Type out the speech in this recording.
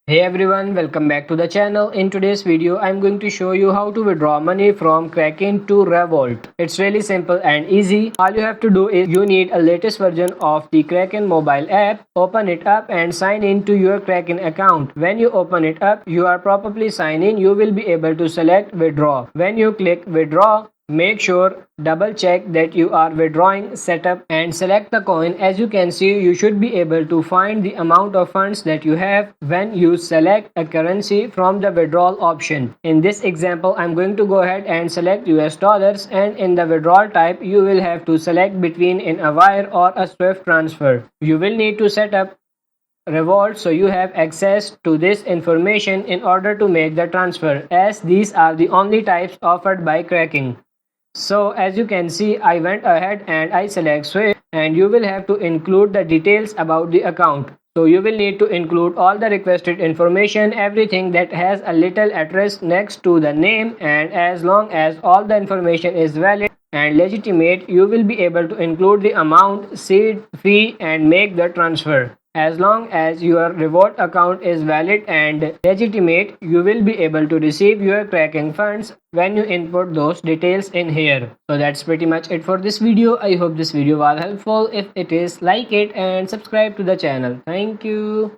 Hey everyone, welcome back to the channel. In today's video, I'm going to show you how to withdraw money from Kraken to Revolut. It's really simple and easy. All you have to do is you need a latest version of the Kraken mobile app. Open it up and sign in to your Kraken account. When you open it up, you are properly signed in. You will be able to select withdraw. When you click withdraw, make sure double check that you are withdrawing setup and select the coin. As you can see, you should be able to find the amount of funds that you have when you select a currency from the withdrawal option. In this example, I'm going to go ahead and select US dollars, and in the withdrawal type you will have to select between in a wire or a swift transfer. You will need to set up Revolut so you have access to this information in order to make the transfer, as these are the only types offered by Kraken. So as you can see, I went ahead and I select Swift, and you will have to include the details about the account. So you will need to include all the requested information, everything that has a little address next to the name, and as long as all the information is valid and legitimate, you will be able to include the amount, seed, fee, and make the transfer. As long as your Revolut account is valid and legitimate, you will be able to receive your Kraken funds when you input those details in here. So that's pretty much it for this video. I hope this video was helpful. If it is, like it and subscribe to the channel. Thank you.